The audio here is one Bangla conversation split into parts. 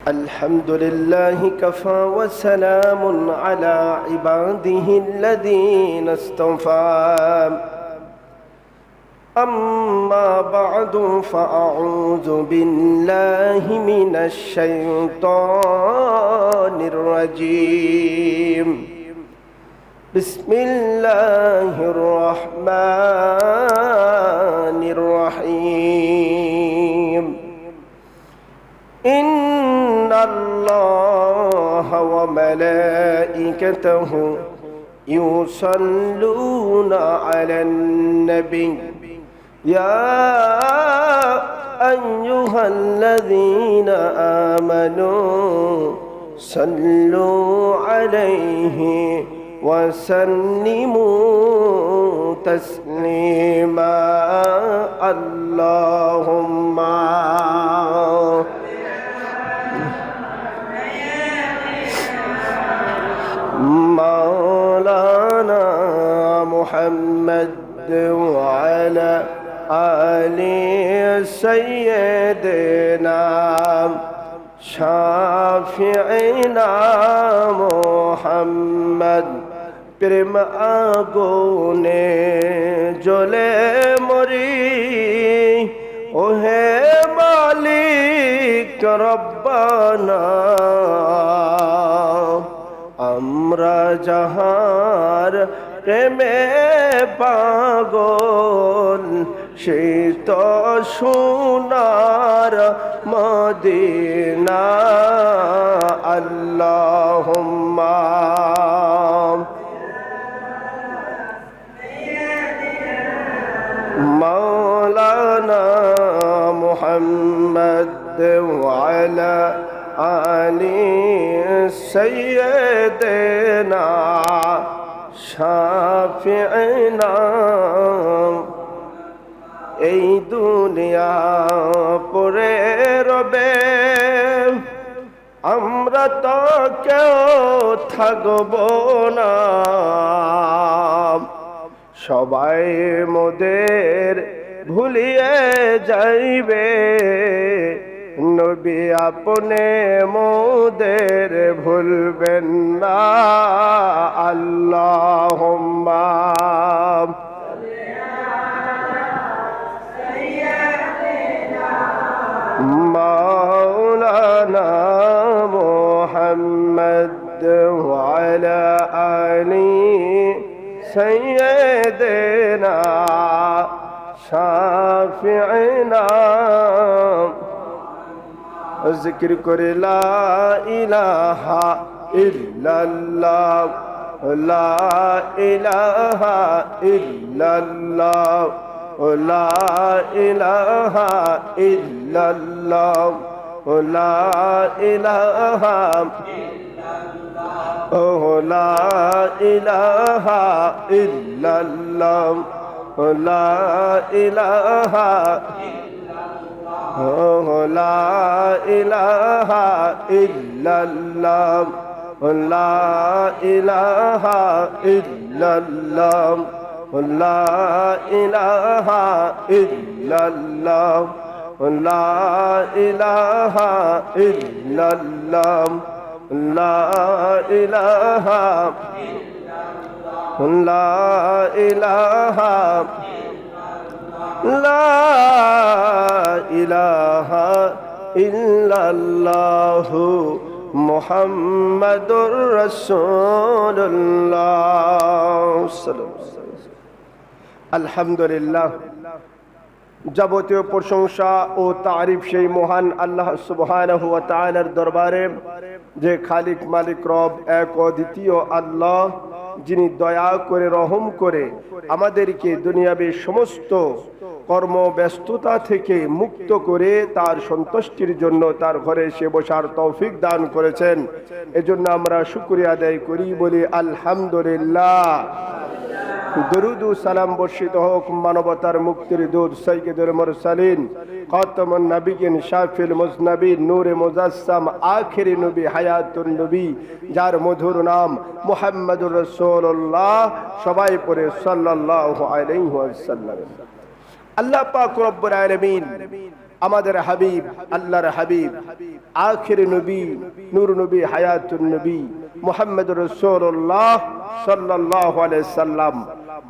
الحمد لله كفى وسلام على عباده الذين اصطفى أما بعد فأعوذ بالله من الشيطان الرجيم بسم الله الرحمن الرحيم إن الله وملائكته يصلون على النبي يا أيها الذين آمنوا صلوا عليه وسلموا تسليما اللهم مولانا محمد وعلى آل سيدنا شافعنا محمد প্রেম আগুনে জ্বলে মরি ওহে মালিক রব্বানা আমরা যাহার প্রেমে পাগল সেই তো সোনার মদিনা আল্লাহুম্মা مولانا محمد وعلى آل سيدنا شافعنا এই দুনিয়া পড়ে রবে আমরা তো কেউ থাকব না সবাই মোদের ভুলিয়ে যাইবে নবী আপনে মোদের ভুলবেন না আল্লাহুম্মা مولانا محمد وعلى آله سيدنا شافعنا ذكر كر لا إله إلا الله لا إله إلا الله لا إله إلا الله لا إله لا إله إلا الله لا إله لا إله إلا الله لا إله إلا الله لا إله إلا الله لا إله إلا الله لا إله لا إله لا إله إلا الله محمد رسول الله صلى الله عليه وسلم الحمد لله যাবতীয় প্রশংসা ও তারিফ সেই মহান আল্লাহ সুবহানাহু ওয়া তাআলার দরবারে যে খালিক মালিক রব এক অদ্বিতীয় আল্লাহ যিনি দয়া করে রহম করে আমাদেরকে দুনিয়াবী সমস্ত কর্মব্যস্ততা থেকে মুক্ত করে তার সন্তুষ্টির জন্য তার ঘরে এসে বসার তৌফিক দান করেছেন এজন্য আমরা শুকরিয়া আদায় করি বলি আলহামদুলিল্লাহ দরুদ ও সালাম বর্ষিত হোক মানবতার মুক্তির দূত সাইয়্যিদুল মুরসালিন খাতামুন নবিয়্যিন শাফিউল মুজনবিন নূরে মুজাসসাম আখিরি নবী হায়াতুন নবী যার মধুর নাম মুহাম্মদুর রাসূলুল্লাহ সবাই পড়ে সাল্লাল্লাহু আলাইহি ওয়াসাল্লাম। আল্লাহ পাক রব্বুল আলামিন আমাদের হাবিব, আল্লাহর হাবিব, আখির নবী, নূর নবী, হায়াতুন নবী মুহাম্মদুর রাসূলুল্লাহ সাল্লাল্লাহু আলাইহি সাল্লাম,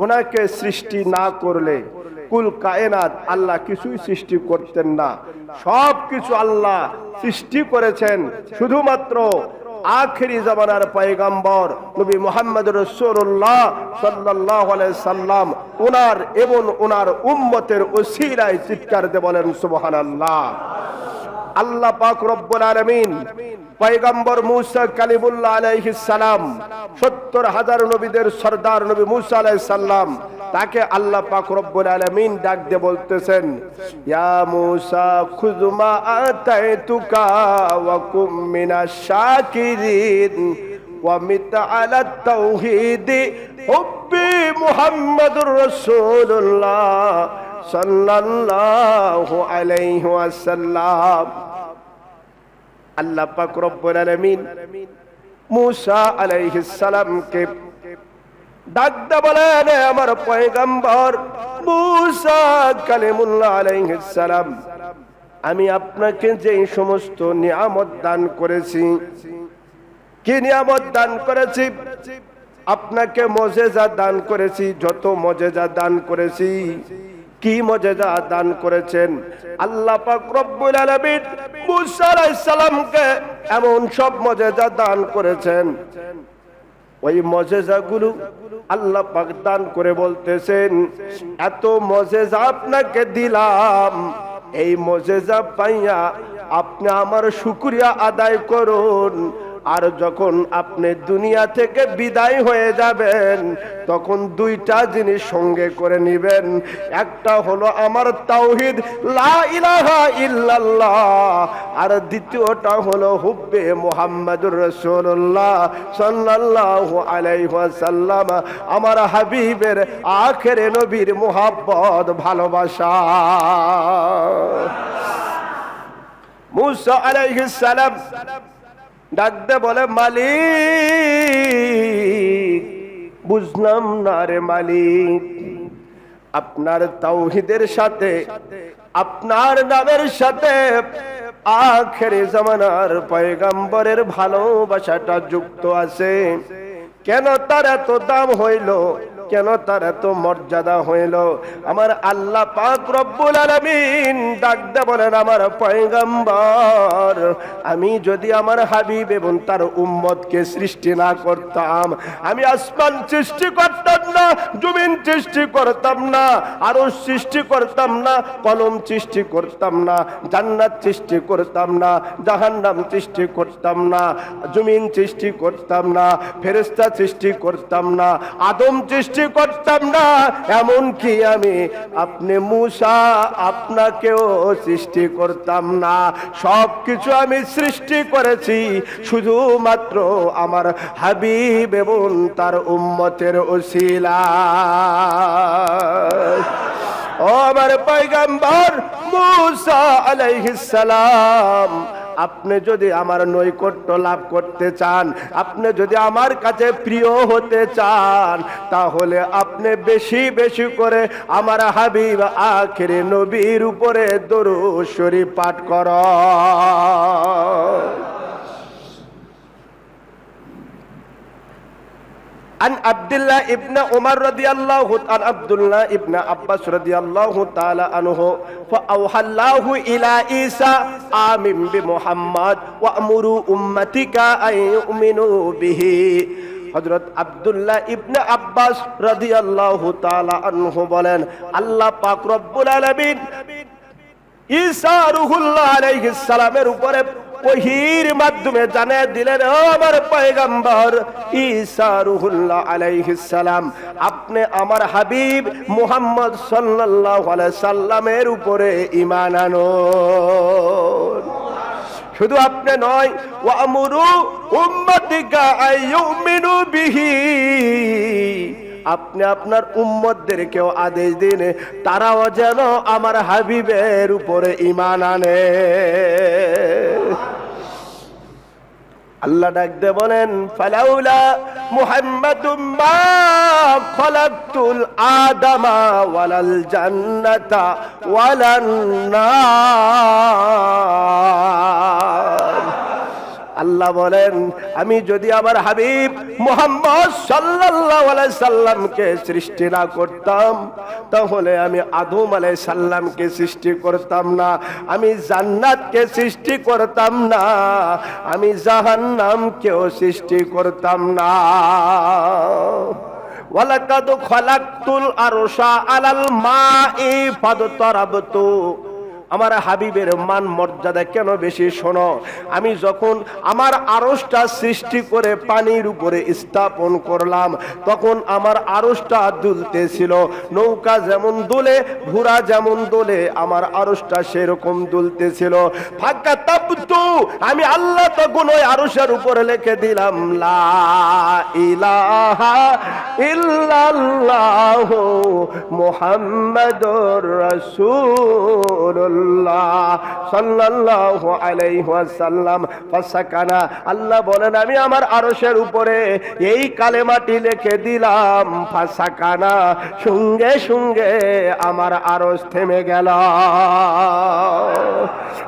ওনাকে সৃষ্টি না করলে কুল কায়নাত আল্লাহ কিছুই সৃষ্টি করতেন না। সব কিছু আল্লাহ সৃষ্টি করেছেন শুধুমাত্র আখেরি জামানার পয়গম্বর নবী মুহাম্মদুর রাসূলুল্লাহ সাল্লাল্লাহু আলাইহি সাল্লাম ওনার এবং ওনার উম্মতের ওসিলায়। চিৎকার দিয়ে বলেন সুবহানাল্লাহ। আল্লাহ পাক রব্বুল আলামিন পয়গম্বর মুসা কালিমুল্লাহ আলাইহিস সালাম ৭০,০০০ নবীদের সরদার নবী মুসা আলাইহিস সালাম, তাকে আল্লাহ পাক রব্বুল আলামিন ডাক দিয়ে বলতেছেন, ইয়া মুসা খুয মা আতাইতুকা ওয়া কুম মিনাশ শাকিরিন ওয়া মিত আলা তাওহীদ হুব্বি মুহাম্মাদুর রাসূলুল্লাহ সাল্লাল্লাহু আলাইহি ওয়াসাল্লাম। আল্লাহ পাক রব্বুল আলামিন মুসা আলাইহিস সালামকে ডাক দিয়ে বলেন, আমার পয়গম্বর মুসা কালিমুল্লাহ আলাইহিস সালাম, আমি আপনাকে যে সমস্ত নিয়ামত দান করেছি, কি নিয়ামত দান করেছি? আপনাকে মুজিজা দান করেছি, যত মুজিজা দান করেছি। কি মুজিজা দান করেছেন? আল্লাহ পাক রব্বুল আলামিন মুসা আলাইহিস সালামকে এমন সব মুজিজা দান করেছেন, ওই মুজিজাগুলো আল্লাহ পাক দান করে বলতেছেন, এত মুজিজা আপনাকে দিলাম, এই মুজিজা পাইয়া আপনি আমার শুকরিয়া আদায় করুন। আর যখন আপনি দুনিয়া থেকে বিদায় হয়ে যাবেন, তখন দুইটা জিনিস সঙ্গে করে নেবেন। একটা হলো আমার তাওহীদ লা ইলাহা ইল্লাল্লাহ, আর দ্বিতীয়টা হলো হুব্বে মুহাম্মাদুর রাসূলুল্লাহ সাল্লাল্লাহু আলাইহি ওয়াসাল্লাম, আমার হাবিবের আখেরে নবীর মুহাব্বত, ভালোবাসা। মুসা আলাইহিস সালাম ডাক দে বলে, মালিক বুঝলাম না রে মালিক, আপনার তাওহীদের সাথে আপনার নামের সাথে আখেরি জামানার পয়গম্বরের ভালোবাসাটা যুক্ত আছে, কেন তার এত দাম হইল, কেন তার এত মর্যাদা হইল? আমার আল্লাহ পাক রব্বুল আলামিন ডাক দে বলেন, আমার পয়গম্বর, আমি যদি আমার হাবিব এবং তার উম্মতকে সৃষ্টি না করতাম, আমি আসমান সৃষ্টি করতাম না, জমিন সৃষ্টি করতাম না, আরশ সৃষ্টি করতাম না, কলম সৃষ্টি করতাম না, জান্নাত সৃষ্টি করতাম না, জাহান্নাম সৃষ্টি করতাম না, জমিন সৃষ্টি করতাম না, ফেরেশতা সৃষ্টি করতাম না, আদম সৃষ্টি করতাম না, এমনকি আমি আপনি মুসা আপনাকেও সৃষ্টি করতাম না। সব কিছু আমি সৃষ্টি করেছি শুধুমাত্র আমার হাবিব এবং তার উম্মতের ওসিলা। ও আমার পয়গম্বর মুসা আলাইহিস সালাম, আপনি যদি আমার নৈকট্য লাভ করতে চান, আপনি যদি আমার কাছে প্রিয় হতে চান, তাহলে আপনি বেশি বেশি করে আমার হাবিব আখিরে নবীর উপরে দরুদ শরীফ পাঠ করুন। عن عبد الله ابن عمر رضي الله عن عبد الله ابن عباس رضي الله تعالى عنه فأوحى الله إلى عيسى آمن بمحمد وأمروا أمتك أن يؤمنوا به। হযরত আব্দুল্লাহ ইবনে আব্বাস রাদিয়াল্লাহু তাআলা আনহু বলেন, আল্লাহ পাক রব্বুল আলামিন ঈসা রূহুল্লাহ আলাইহিস সালামের উপরে ওহীর মাধ্যমে জানিয়ে দিলেন, ও আমার পয়গম্বর ঈসা রূহুল্লাহ আলাইহিস সালাম, আপনি আমার হাবিব মুহাম্মদ সাল্লাল্লাহু আলাইহি সাল্লামের উপরে ঈমান আনুন। শুধু আপনি নয়, ওয়া আমরু উম্মতিকা আইয়ুমিনু বিহি, আপনি আপনার উম্মতদেরকেও আদেশ দিন তারাও যেন আমার হাবিবের উপরে ঈমান আনে। আল্লাহ ডাক দিয়ে বলেন ফালাউলা মুহাম্মাদুম মা খলাকতুল আদামা ওয়ালাল জান্নাতা ওয়ালান নার। আল্লাহ বলেন আমি যদি আমার হাবিব মুহাম্মদ সাল্লাল্লাহু আলাইহি সাল্লামকে সৃষ্টি না করতাম তাহলে আমি আদম আলাইহিস সালামকে সৃষ্টি করতাম না, আমি জান্নাতকে সৃষ্টি করতাম না, আমি জাহান্নামকেও সৃষ্টি করতাম না। ওয়ালাকাদ খালাকতুল আরশা আলাল মাই ফাদতারাবতু। আমার হাবিবের মান মর্যাদা কেন বেশি শোনো, আমি যখন আমার আরশটা সৃষ্টি করে পানির উপরে স্থাপন করলাম তখন আমার আরশটা দুলতেছিল, নৌকা যেমন দুলে ঘোড়া যেমন দুলে আমার আরশটা সেরকম দুলতেছিল। ফাঁকা তাবতু, আমি আল্লাহ তখন ওই আরশের উপরে লিখে দিলাম লা ইলাহা ইল্লাল্লাহু মুহাম্মাদুর রাসূলুল্লাহ সাল্লাল্লাহু আলাইহি ওয়াসাল্লাম। ফাসাকানা, আল্লাহ বলেন আমি আমার আরশের উপরে এই কালেমাটি লিখে দিলাম, ফাসাকানা, সঙ্গে সঙ্গে আমার আরশ থেমে গেল।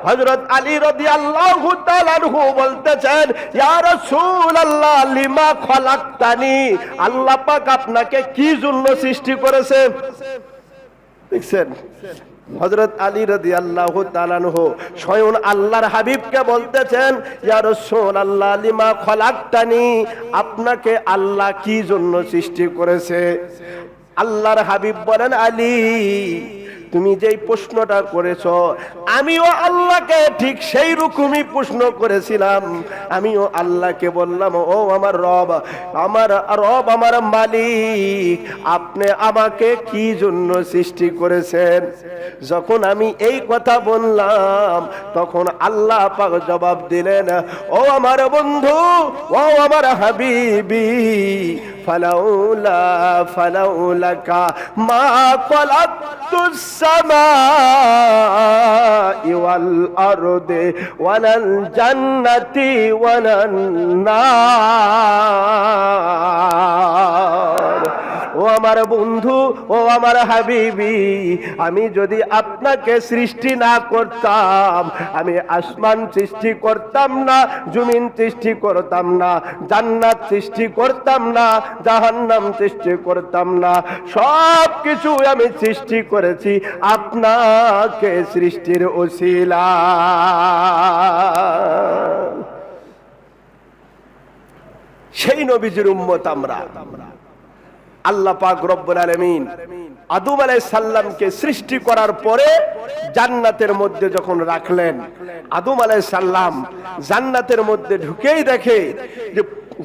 হযরত আলী রাদিয়াল্লাহু তাআলা আনহু বলতেছেন ইয়া রাসূলুল্লাহ লিমা খলাকতানি, আল্লাহ পাক আপনাকে কি জন্য সৃষ্টি করেছে? দেখছেন হযরত আলী রাদিয়াল্লাহু তাআলা আনহু স্বয়ং আল্লাহর হাবিবকে বলতেছেন ইয়া রাসূলুল্লাহ লিমা খলাকতানি, আপনাকে আল্লাহ কি জন্য সৃষ্টি করেছে? আল্লাহর হাবিব বলেন আলী তুমি যেই প্রশ্নটা করেছো আমিও আল্লাহকে ঠিক সেই রকমই প্রশ্ন করেছিলাম। আমিও আল্লাহকে বললাম ও আমার রব, আমার মালিক, আপনি আমাকে কি জন্য সৃষ্টি করেছেন? যখন আমি এই কথা বললাম তখন আল্লাহ পাক জবাব দিলেন ও আমার বন্ধু, ও আমার হাবিবি, ফালাউলাকা মা খলাকতুস সামাই ওয়াল আরদি ওয়ালাল জান্নাতি ওয়ালান নার। ও আমার বন্ধু, ও আমার হাবিবি, আমি যদি আপনাকে সৃষ্টি না করতাম আমি আসমান সৃষ্টি করতাম না, জমিন সৃষ্টি করতাম না, জান্নাত সৃষ্টি করতাম না, জাহান্নাম সৃষ্টি করতাম না, সব কিছু আমি সৃষ্টি করেছি আপনাকে সৃষ্টির ওসিলা। সেই নবীজির উম্মত আমরা। আল্লাহ পাক রব্বুল আলামিন আদম আলাইহিস সালামকে সৃষ্টি করার পরে জান্নাতের মধ্যে যখন রাখলেন, আদম আলাইহিস সালাম জান্নাতের মধ্যে ঢুকেই দেখে যে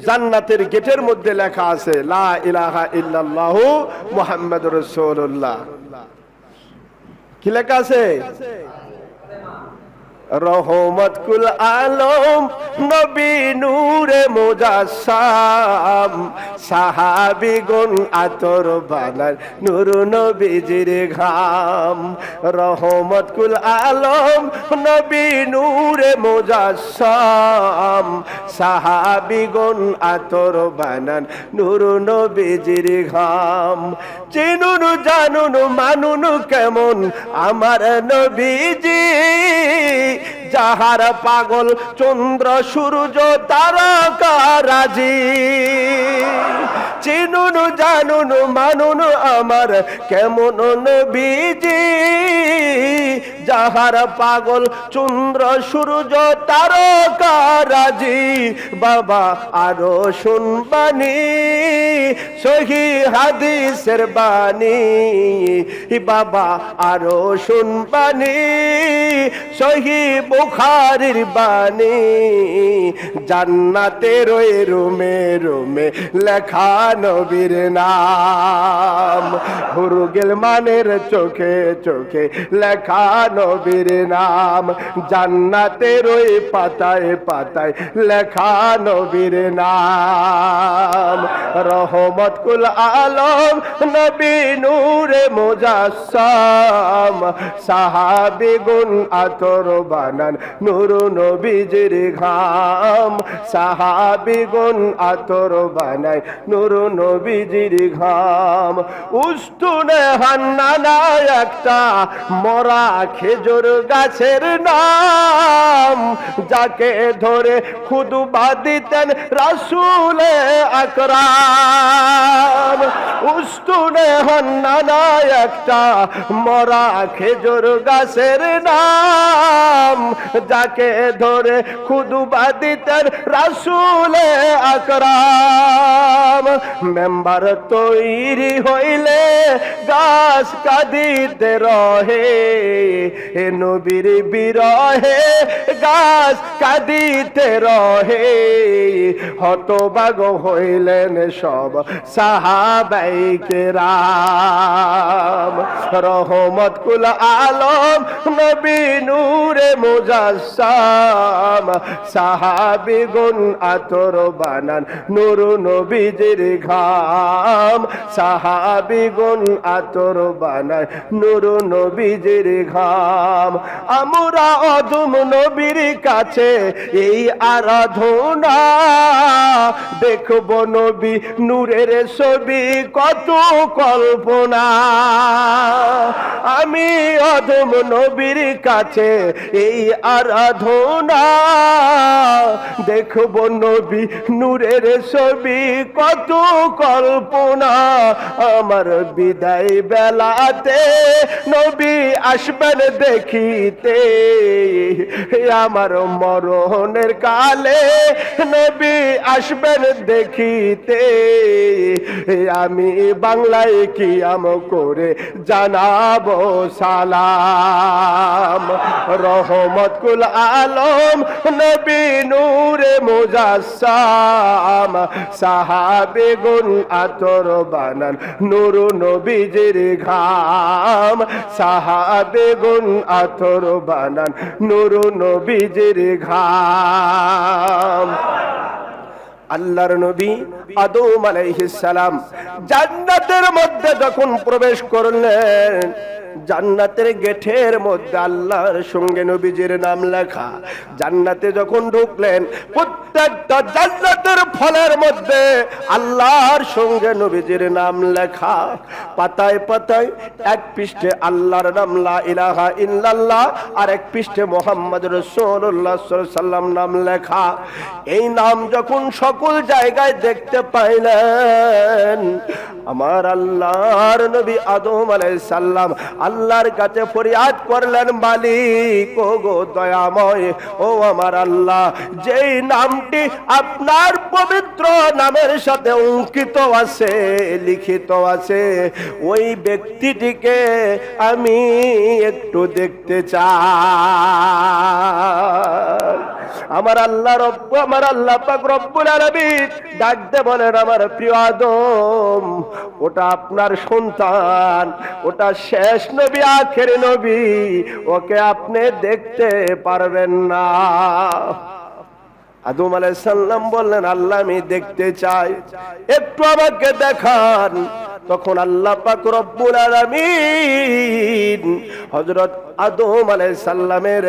জান্নাতের গেটের মধ্যে লেখা আছে লা ইলাহা ইল্লাল্লাহু মুহাম্মাদুর রাসূলুল্লাহ। কি লেখা আছে? রহমত কুল আলম নবী নূরে মুজাসসাম, সাহাবীগণ আতর বানার নূর নবীজির ঘাম। রহমত কুল আলম নবী নূরে মুজাসসাম, সাহাবীগণ আতর বানান নূর নবীজির ঘাম। চিনুন জানুন মানুন কেমন আমার নবীজি, যাহার পাগল চন্দ্র সূর্য তারকারাজি। চিনুন জানুন মানুন আমার কেমন নবীজি, যাহার পাগল চন্দ্র সূর্য তারকারাজি। বাবা আরো শুনবানি সহি হাদিসের বাণী, বাবা আরো শুনবানি সহি বুখারীর বাণী। জান্নাতের ওই রুমে রুমে লেখা নবীর নাম, হুরুগেল মানের চোখে চোখে লেখা নবীর নাম। জান্নাতের ওই পাতায় পাতায় লেখা নবীর নাম। রহমত কুল আলম নবী নূরে মুজাসসাম, সাহাবীগণ আতর বানান নূর নবীজির ঘাম। ঘাম, সাহাবিগুন আতর বানায় নূর নবীজির ঘাম। উস্তুনে হান্নানা একটা মরা খেজুর গাছের নাম, যাকে ধরে খুতবা দিতেন রাসূলে আকরাম। উস্তুনে হান্নানা একটা মরা খেজুর গাছের নাম, যাকে ধরে খুতবা দিতেন রাসূলে আকরাম। মেম্বার তৈরি হইলে গাছ কাঁদিতে রহে, এ নবীর বিরহে গাছ কাঁদিতে রহে। হতভাগ হইলেন সব সাহাবায়ে কেরাম। রহমত কুল আলম নবী নূরে মুজাসসাম, সাহাবিগুন আতর বানান নূর নবীজির ঘাম, সাহাবিগুন আতর বানায় নূর নবীজির ঘাম। আমরা অদম নবীর কাছে এই আরাধনা, দেখব নবী নূরের ছবি কত কল্পনা। আমি অদম নবীর কাছে এই আরাধনা, দেখব নবী নূরের ছবি কত কল্পনা। আমার বিদায় বেলাতে নবী আসবেন দেখিতে, আমার মরণের কালে নবী আসবেন দেখিতে। আমি বাংলায় কিয়াম করে জানাবো সালাম। রহমত কুল আলম নবী নূরে মুজাসসাম, সাহাবিগুন আতর বানান নূর নবীজির ঘাম, সাহাবিগুন আতর বানান নূর নবীজির ঘাম। আল্লাহর নবী আদম আলাইহিস সালাম জান্নাতের মধ্যে যখন প্রবেশ করলেন, জান্নাতের গেটের মধ্যে আল্লাহর সঙ্গে নবীজির নাম লেখা। জান্নাতে যখন ঢুকলেন, প্রত্যেকটা জান্নাতের ফলের মধ্যে আল্লাহর সঙ্গে নবীজির নাম লেখা। পাতায় পাতায় এক পৃষ্ঠে আল্লাহর নাম লা ইলাহা ইল্লাল্লাহ, আর এক পৃষ্ঠে মুহাম্মদ রাসূলুল্লাহ সাল্লাল্লাহু আলাইহি ওয়াসাল্লাম নাম লেখা। এই নাম যখন সকল জায়গায় দেখতে পাইলেন, আমার আল্লাহর নবী আদম আলাইহিস সালাম আল্লাহর কাছে ফরিয়াদ করলেন, মালিক ও গো দয়াময়, ও আমার আল্লাহ, যেই নামটি আপনার পবিত্র নামের সাথে অঙ্কিত আছে, লিখিত আছে, ওই ব্যক্তিটিকে আমি একটু দেখতে চাই। আমার আল্লাহ পাক রব্বুল আলামিন ডাকতে বলেন, আমার প্রিয় আদম, ওটা আপনার সন্তান, ওটা শেষ নবী, আখের নবী, ওকে আপনি দেখতে পারবেন না। আদম আলাইহিস সালাম বললেন, আল্লাহ আমি দেখতে চাই, একটু আমাকে দেখান। তখন আল্লাহ পাক রব্বুল আলামিন হযরত আদম আলাইহিস সালামের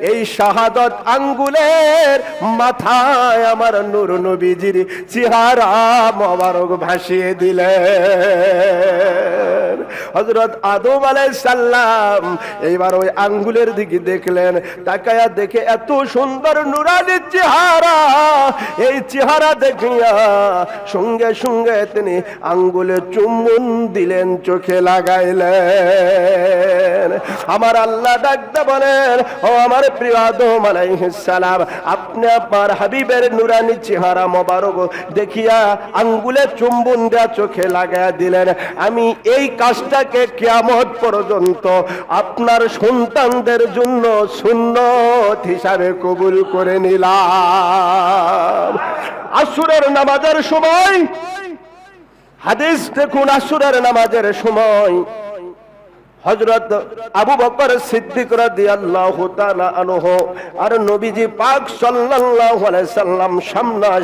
এই শাহাদাত আঙ্গুলের মাথায় আমার নূর নবীজির চেহারা মোবারক ভাসিয়ে দিলেন। হযরত আদম আলাইহিস সালাম এইবার ওই আঙ্গুলের দিকে দেখলেন, তাকায়া দেখে এত সুন্দর নূরানি চেহারা, এই চেহারা দেখিয়া সঙ্গে সঙ্গে তিনি আঙ্গুলে চুম্বন দিলেন, চোখে লাগাইলেন। আমার আল্লাহ ডাকতে বলেন, ও আমার প্রিয় আদম আলাইহিস সালাম, আপনি আপনার হাবিবের নূরানি চেহারা মোবারক দেখিয়া আঙ্গুলে চুম্বন দেয়া চোখে লাগাইয়া দিলেন। আমি এই কাজটাকে কিয়ামত পর্যন্ত আপনার সন্তানদের জন্য সুন্নত হিসাবে কবুল করে নিলাম। আসরের নামাজের সময়, হাদিস দেখুন, আসরের নামাজের সময় হযরত আবু বকর সিদ্দিক রাদিয়াল্লাহু তাআলা আনহু আর নবীজি পাক সাল্লাল্লাহু আলাইহি সাল্লাম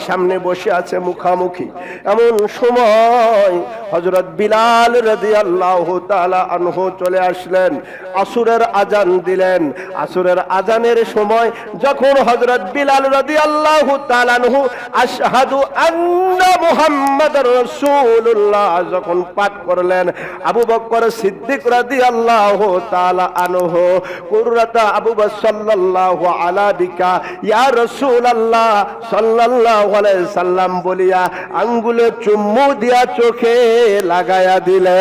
সামনে বসে আছে মুখামুখি। এমন সময় হযরত বিলাল রাদিয়াল্লাহু তাআলা আনহু চলে আসলেন, আসরের আজান দিলেন। আসরের আজানের সময় যখন হযরত বিলাল রাদিয়াল্লাহু তাআলা আনহু আশহাদু আন্না মুহাম্মাদুর রাসূলুল্লাহ যখন পাঠ করলেন, আবু বকর সিদ্দিক রাদিয়াল্লাহু তাআলা আনহু কুররাতা আবু বকর সাল্লাল্লাহু আলা বিকা ইয়া রাসূলুল্লাহ সাল্লাল্লাহু আলাইহি সাল্লাম বলিয়া আঙ্গুলে চুম্বু দিয়া চোখে লাগায়া দিলেন।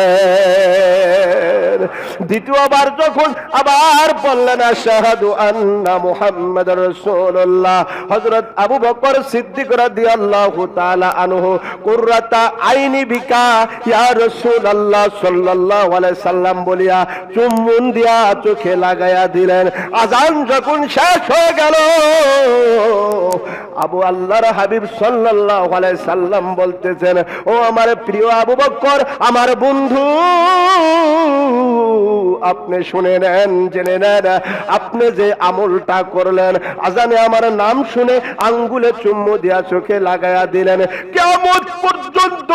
দ্বিতীয়বার যখন আবার বললেন আশহাদু আন্না মুহাম্মাদুর রাসূলুল্লাহ, হযরত আবু বকর সিদ্দিক রাদিয়াল্লাহু তাআলা আনহু কুররাতা আইনি বিকা ইয়া রাসূলুল্লাহ সাল্লাল্লাহু আলাইহি সাল্লাম বলিয়া চুম্বন দিয়া চোখে লাগায়া দিলেন। আজান যখন শেষ হয়ে গেল, আবু আল্লাহর হাবিব সাল্লাল্লাহু আলাইহি সাল্লাম বলতেছেন, ও আমার প্রিয় আবু বকর, আমার বন্ধু, আপনি শুনে নেন, জেনে নেন, আপনি যে আমলটা করলেন, আজানে আমার নাম শুনে আঙ্গুলে চুম্বু দিয়া চোখে লাগায়া দিলেন, কিয়ামত পর্যন্ত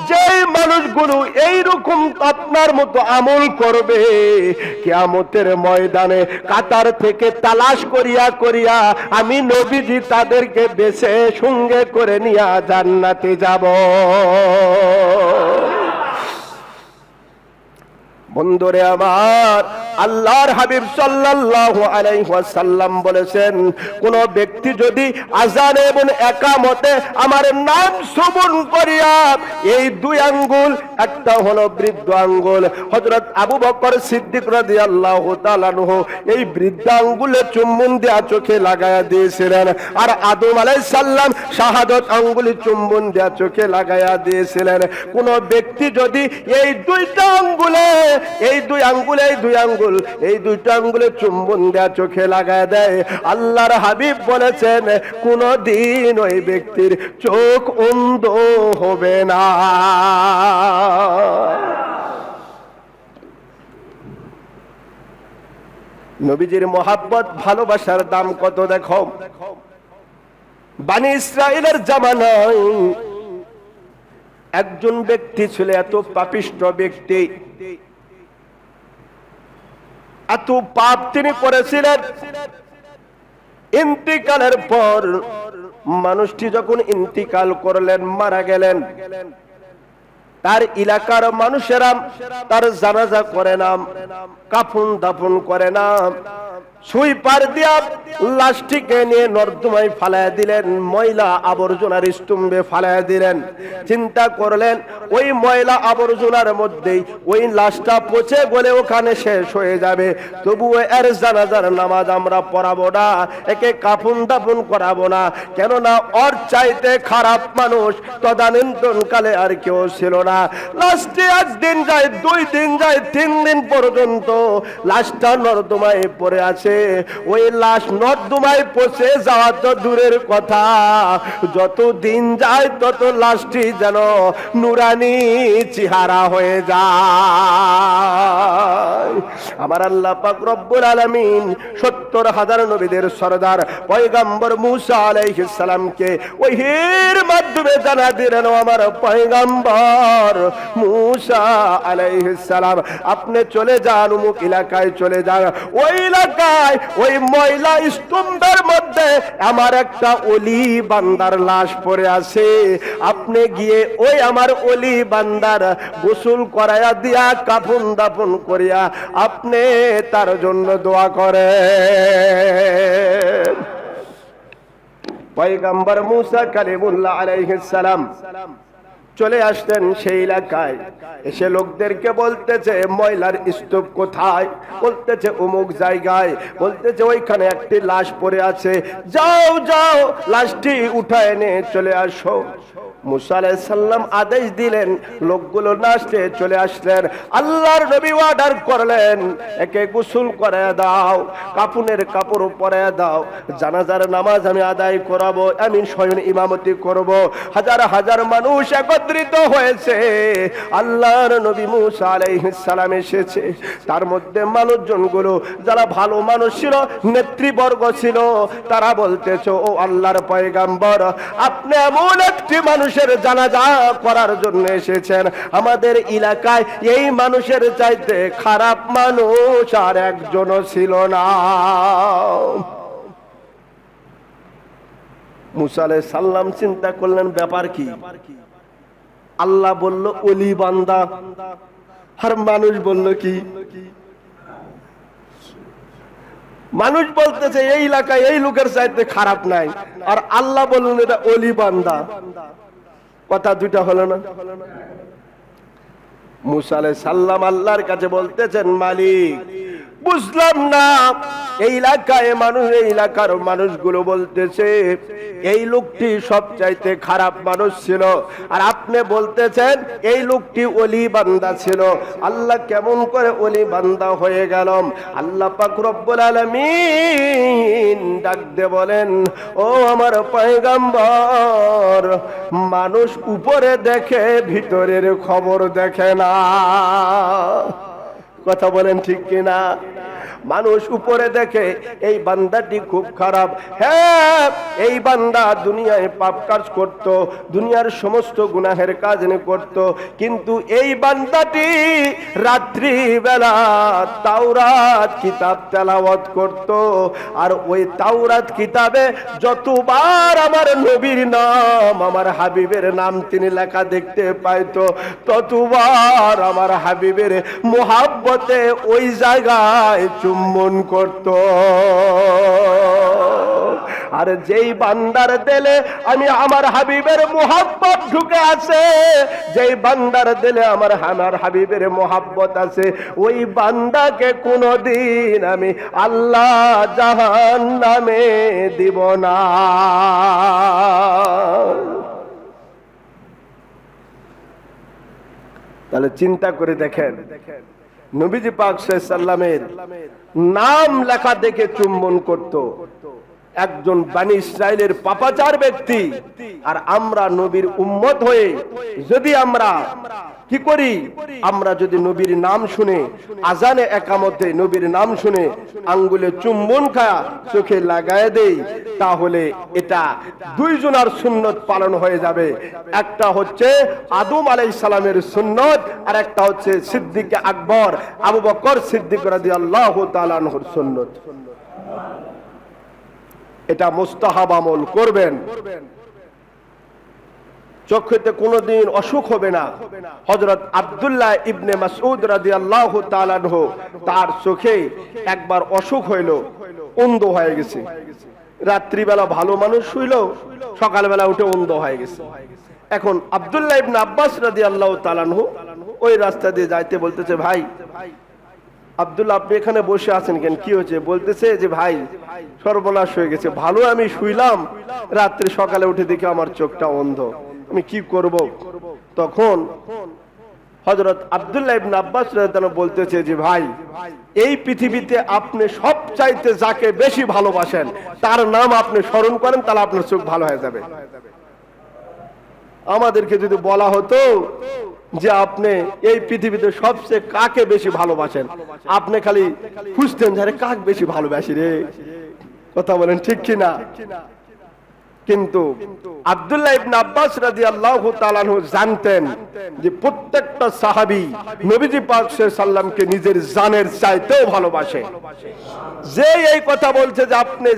যে মানুষগুলো এইরকম আপনার মতো আমল করবে, কিয়ামতের ময়দানে কাতার থেকে তালাশ করিয়া করিয়া আমি নবীজি তাদেরকে বেছে সঙ্গে করে নিয়ে জান্নাতে যাব। বন্ধুরে আমার, আল্লাহর হাবিব সাল্লাল্লাহু আলাইহি ওয়াসাল্লাম বলেছেন, কোন ব্যক্তি যদি আযান এবং ইকামতে আমার নাম শ্রবণ করিয়া এই দুই আঙ্গুল, একটা হলো বৃদ্ধ আঙ্গুল, হযরত আবু বকর সিদ্দিক রাদিয়াল্লাহু তাআলা আনহু এই বৃদ্ধ আঙ্গুলে চুম্বন দিয়া চোখে লাগায়া দিয়েছিলেন, আর আদম আলাইহিস সালাম শাহাদাত আঙ্গুলে চুম্বন দিয়া চোখে লাগায়া দিয়েছিলেন। কোন ব্যক্তি যদি এই দুইটা আঙ্গুলে এই দুই দুইটা আঙ্গুলে চুম্বন দেয়া চোখে লাগায় দেয়, আল্লাহর হাবিব বলেছেন কোন দিন ওই ব্যক্তির চোখ অন্ধ হবে না। নবীজির মহাব্বত ভালোবাসার দাম কত দেখো। বনি ইসরাইলের জামানায় একজন ব্যক্তি ছিল, এত পাপিষ্ঠ ব্যক্তি, এত পাপ তিনি করেছিলেন। ইন্তিকালের পর মানুষটি যখন ইন্তিকাল করলেন, মারা গেলেন, তার এলাকার মানুষেরা তার জানাজা করে না, কাফন দাফন করে না, সুই পার দিয়া লাশটিকে নিয়ে নর্দমায় ফালাইয়া দিলেন, ময়লা আবর্জনার স্তম্ভে ফালাইয়া দিলেন। চিন্তা করলেন ওই ময়লা আবর্জনার মধ্যেই ওই লাশটা পচে গলে ওখানে শেষ হয়ে যাবে, তবুও এর জানাজার নামাজ আমরা পড়াবো না, একে কাফন দাফন করাবো না, কেননা ওর চাইতে খারাপ মানুষ তদানীন্তন কালে আর কেউ ছিল না। লাশটি একদিন যায়, 2 দিন যায়, 3 দিন পর্যন্ত লাশটা নর্দমায় পড়ে আছে। ওই লাশ নর্দমায় পচে যাওয়া তো দূরের কথা, যত দিন যায় তত লাশটি যেন নুরানি চেহারা হয়ে যায়। আমার আল্লাহ পাক রব্বুল আলামিন 70,000 নবীদের সরদার পয়গম্বর মুসা আলাইহিস সালামকে ওহীর মাধ্যমে জানা দিলেন, আমার পয়গম্বর মুসা আলাইহিস সালাম, আপনি চলে যান, অমুক এলাকায় চলে যান, ওই এলাকায় ওই ময়লা স্তম্ভের মধ্যে আমার একটা ওলি বান্দার লাশ পড়ে আছে, আপনি গিয়ে ওই আমার ওলি বান্দার গোসল করায়া দিয়া কাফন দাফন করিয়া আপনি তার জন্য দোয়া করেন। পয়গম্বর মুসা কালিমুল্লাহ আলাইহিস সালাম চলে আসতেন সেই এলাকায়, এসে লোকদেরকে বলতেছে ময়লার স্তূপ কোথায়, বলতেছে অমুক জায়গায়, বলতেছে ওইখানে একটি লাশ পড়ে আছে, যাও যাও লাশটি উঠায় এনে চলে আসো। মুসা আলাইহিস সালাম আদেশ দিলেন, লোকগুলো নাচতে চলে আসলেন। আল্লাহর নবী অর্ডার করলেন, একে গোসল করে দাও, কাফনের কাপড় পরে দাও, জানাজার নামাজ আমি আদায় করাবো, আমি স্বয়ং ইমামতি করব। হাজার হাজার মানুষ একত্র একত্রিত হয়েছে। আল্লাহর নবী মুসা আলাইহিস সালাম এসেছে, তার মধ্যে মানুষজনগুলো যারা ভালো মানুষ ছিল, নেতৃবর্গ ছিল, তারা বলতেছে ও আল্লাহর পয়গাম্বর, আপনি এমন একটি মানুষের জানাজা করার জন্য এসেছেন, আমাদের এলাকায় এই মানুষের চাইতে খারাপ মানুষ আর একজনও ছিল না। মুসা আলাইহিস সালাম চিন্তা করলেন ব্যাপার কি। আল্লাহ বলল ওলি বান্দা, আর মানুষ বলল কি? মানুষ বলতেছে এই এলাকায় এই লোকের চাইতে খারাপ নাই, আর আল্লাহ বললেন এটা ওলি বান্দা। কথা দুইটা হলো না? মুসা আলাইহিস সালাম আল্লাহর কাছে বলতেছেন মালিক, বুঝলাম না, এই এলাকায় মানুষ, এই এলাকার মানুষগুলো বলতেছে এই লোকটি সবচাইতে খারাপ মানুষ ছিল, আর আপনি বলতেছেন এই লোকটি ওলি বান্দা ছিল। আল্লাহ কেমন করে ওলি বান্দা হয়ে গেলাম? আল্লাহ পাক রব্বুল আলামিন ডাক দিয়ে বলেন, ও আমার পয়গম্বর, মানুষ উপরে দেখে ভিতরের খবর দেখে না। কথা বলেন ঠিক কিনা? মানুষ উপরে দেখে এই বান্দাটি খুব খারাপ, হ্যাঁ এই বান্দা দুনিয়ায় পাপ কাজ করত, দুনিয়ার সমস্ত গুনাহের কাজ করত, কিন্তু এই বান্দাটি রাত্রি বেলা তাওরাত কিতাব তেলাওয়াত করত, আর ওই তাওরাত কিতাবে যতবার আমার নবীর নাম, আমার হাবিবের নাম তিনি লেখা দেখতে পাইতো, ততবার আমার হাবিবের মোহাব্বতে ওই জায়গায় চুম্বন করত। আর যেই বান্দার দিলে আমি আমার হাবিবের মোহাব্বত ঢুকে আছে, যেই বান্দার দিলে আমার হাবিবের মোহাব্বত আছে, ওই বান্দাকে কোনোদিন আমি আল্লাহ জাহান্নামে দিব না। তাহলে চিন্তা করে দেখেন, নবীজি পাক সাল্লাল্লাহু আলাইহি সাল্লামের নাম লেখা দেখে চুম্বন করত একজন বনি ইসরাইলের পাপাচার ব্যক্তি, আর আমরা নবীর উম্মত হয়ে যদি আমরা কি করি, আমরা যদি নবীর নাম শুনে, আজানে একামতে নবীর নাম শুনে আঙ্গুলে চুম্বন খায়া চোখে লাগায় দেই, তাহলে এটা দুইজনের সুন্নত পালন হয়ে যাবে। একটা হচ্ছে আদম আলাইহিস সালামের সুন্নত, আর একটা হচ্ছে সিদ্দিক আকবর আবু বকর সিদ্দিক রাদিয়াল্লাহু তাআলা আনহুর সুন্নত। এটা মুস্তাহাব আমল করবেন, চোখেতে কোনোদিন অসুখ হবে না। হযরত আব্দুল্লাহ ইবনে মাসউদ রাদিয়াল্লাহু তাআলা আনহু, তার চোখে একবার অসুখ হইল, অন্ধ হয়ে গেছে। রাত্রিবেলা ভালো মানুষ শুইল, সকালবেলা উঠে অন্ধ হয়ে গেছে। এখন আব্দুল্লাহ ইবনে আব্বাস রাদিয়াল্লাহু তাআলা আনহু ওই রাস্তা দিয়ে যাইতে বলতেছে, ভাই আব্দুল্লাহ আপনি এখানে বসে আছেন কেন, কি হয়েছে? বলতেছে যে ভাই সর্বনাশ হয়ে গেছে, ভালো আমি শুইলাম, রাত্রে সকালে উঠে দেখি আমার চোখটা অন্ধ, আমি কি করব? তখন হযরত আব্দুল্লাহ ইবনে আব্বাস রাদিয়াল্লাহু তাআলা বলতেছে যে ভাই, এই পৃথিবীতে আপনি সবচাইতে যাকে বেশি ভালোবাসেন তার নাম আপনি স্মরণ করেন, তাহলে আপনার চোখ ভালো হয়ে যাবে। আমাদেরকে যদি বলা হতো যে আপনি এই পৃথিবীতে সবচেয়ে কাকে বেশি ভালোবাসেন, আপনি খালি খুঁজতেন যে কাকে বেশি ভালোবাসি রে। কথা বলেন ঠিক কিনা? কিন্তু আব্দুল্লাহ ইবনে আব্বাস রাদিয়াল্লাহু তাআলা আনহু জানতেন যে প্রত্যেকটা সাহাবী নবীজি পাক সাল্লাল্লাহু আলাইহি সাল্লামকে নিজের জানের চাইতেও ভালোবাসে। যে এই কথা বলছে যে আপনি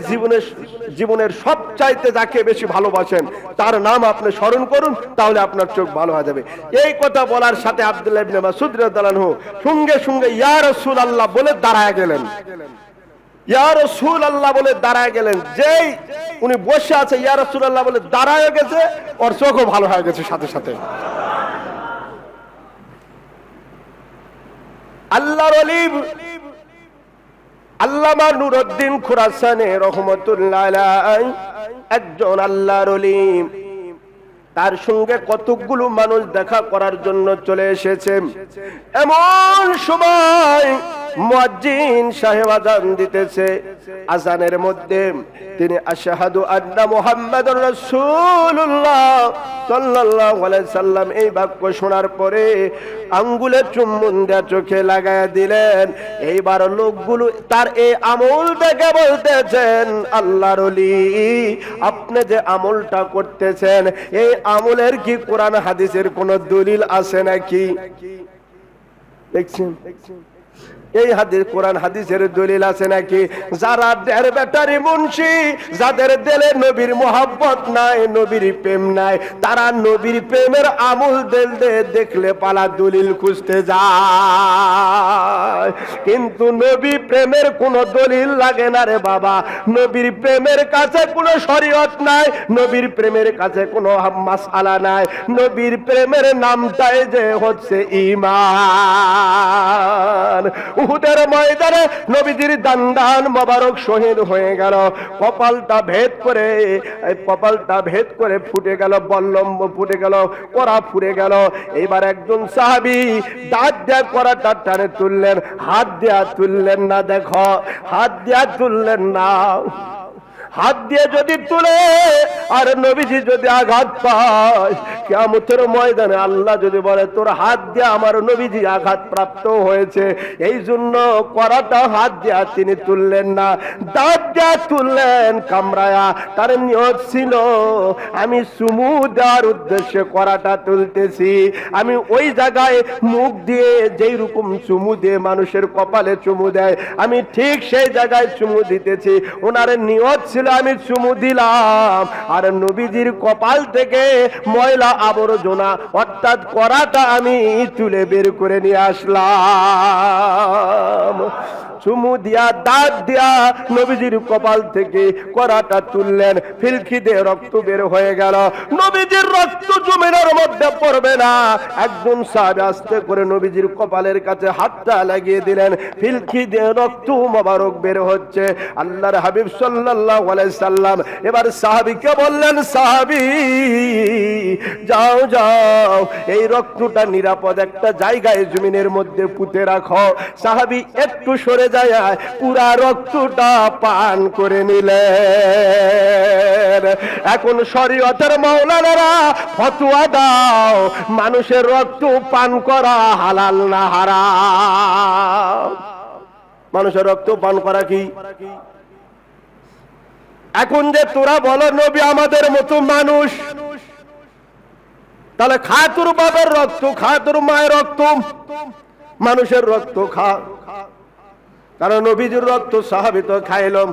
জীবনের সবচাইতে যাকে বেশি ভালোবাসেন তার নাম আপনি স্মরণ করুন, তাহলে আপনার চোখ ভালো হয়ে যাবে। এই কথা বলার সাথে আব্দুল্লাহ ইবনে মাসউদ রাদিয়াল্লাহু আনহু সঙ্গে সঙ্গে ইয়া রাসূলুল্লাহ বলে দাঁড়ায় গেলেন। ইয়া রাসূলুল্লাহ বলে দাঁড়ায় গেলেন। যেই উনি বসে আছে ইয়া রাসূলুল্লাহ বলে দাঁড়ায় গেছে, ওর চোখও ভালো হয়ে গেছে সাথে সাথে। আল্লাহর ওলি আল্লামা নুরউদ্দিন খুরাসানী রাহমাতুল্লাহ আলাইহি একজন আল্লাহর ওলি, তার সঙ্গে কতগুলো মানুষ দেখা করার জন্য চলে এসেছে। এমন সময় মুয়াজ্জিন সাহেব আযান দিতেছে, আযানের মধ্যে তিনি আশহাদু আন্না মুহাম্মাদুর রাসূলুল্লাহ সাল্লাল্লাহু আলাইহি সাল্লাম এই বাক্য শোনার পরে আঙ্গুলে চুম্বন দিয়ে চোখে লাগায় দিলেন। এইবার লোকগুলো তার এই আমল দেখে বলতেছেন, আল্লাহর ওলি, আপনি যে আমলটা করতেছেন এই আমলের কি কোরআন হাদিসের কোন দলিল আছে নাকি? দেখছেন এই হাদিস কোরআন হাদিসের দলিল আছে নাকি? যারা দেড় ব্যাটারি মুন্সি, যাদের দিলে নবীর মোহাব্বত নাই, নবীর প্রেম নাই, তারা নবীর প্রেমের আমল দেখলে পালা দলিল খুঁজতে যায়, কিন্তু নবী প্রেমের কোনো দলিল লাগে না রে বাবা। নবীর প্রেমের কাছে কোনো শরীয়ত নাই, নবীর প্রেমের কাছে কোনো মাসআলা নাই। নবীর প্রেমের নামটাই যে হচ্ছে ঈমান। উহুদের ময়দানে নবীজির দান্দান মোবারক শহীদ হয়ে গেল, কপালটা ভেদ করে ফুটে গেল, বল্লম্ব ফুটে গেল, কড়া ফুটে গেল। এবার একজন সাহাবী দাঁত দিয়ে কড়াটা টানে তুললেন, হাত দিয়া তুললেন না। দেখো, হাত দিয়া তুললেন না। হাত দিয়ে যদি তুলে আর নবীজি যদি আঘাত পায়, কিয়ামতের ময়দানে আল্লাহ যদি বলে তোর হাত দিয়ে আমার নবীজি আঘাত প্রাপ্ত হয়েছে, এই জন্য কড়াটা হাত দিয়া তিনি তুললেন না, দাঁত দিয়া তুললেন কামড়ায়া। তার নিয়ত ছিল আমি চুমু দেওয়ার উদ্দেশ্যে কড়াটা তুলতেছি, আমি ওই জায়গায় মুখ দিয়ে যেই রকম চুমু দিয়ে মানুষের কপালে চুমু দেয়, আমি ঠিক সেই জায়গায় চুমু দিতেছি। ওনার নিয়ত ছিল আমি চুমু দিলাম আর নবীজির কপাল থেকে ময়লা আবর্জনা অর্থাৎ কড়াটা আমি তুলে বের করে নিয়ে আসলাম। চুমু দিয়া দাঁত দিয়া নবীজির কপাল থেকে কড়াটা তুললেন, ফিলকি দিয়ে রক্ত বের হয়ে গেল। নবীজির রক্ত জমিনের মধ্যে পড়বে না, একজন সাহাবী আস্তে করে নবীজির কপালের কাছে হাতটা লাগিয়ে দিলেন, ফিলকি দিয়ে রক্ত মোবারক বের হচ্ছে। আল্লাহর হাবিব সাল্লাল্লাহু আলাইহি সাল্লাম এবার সাহাবীকে বললেন, সাহাবী যাও যাও, এই রক্তটা নিরাপদ একটা জায়গায় জমিনের মধ্যে পুঁতে রাখো। সাহাবী একটু সরে যায়, পুরা রক্তটা পান করে নিলেন। এখন শরীয়তের মাওলানারা ফতোয়া দাও, মানুষের রক্ত পান করা হালাল না হারাম? মানুষের রক্ত পান করা কি? এখন যে তোরা বলো নবী আমাদের মতো মানুষ, তাহলে খা তোর বাবার রক্ত, খা তোর মায়ের রক্ত, মানুষের রক্ত খা। কারণ নবীজির রক্ত সাহাবী তো খাইলাম,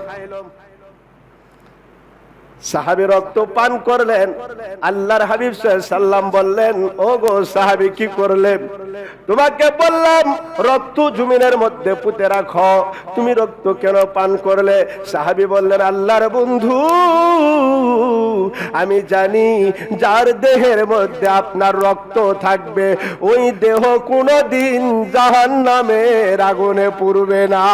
সাহাবী রক্ত পান করলেন। আল্লাহর হাবিব সাল্লাল্লাহু আলাইহি সাল্লাম বললেন, ও গো সাহাবী কি করলে? তোমাকে বললাম রক্ত জমিনের মধ্যে পুঁতে রাখো, তুমি রক্ত কেন পান করলে? সাহাবী বললেন, আল্লাহর বন্ধু, আমি জানি যার দেহের মধ্যে আপনার রক্ত থাকবে ওই দেহ কোনোদিন জাহান্নামের আগুনে পুড়বে না।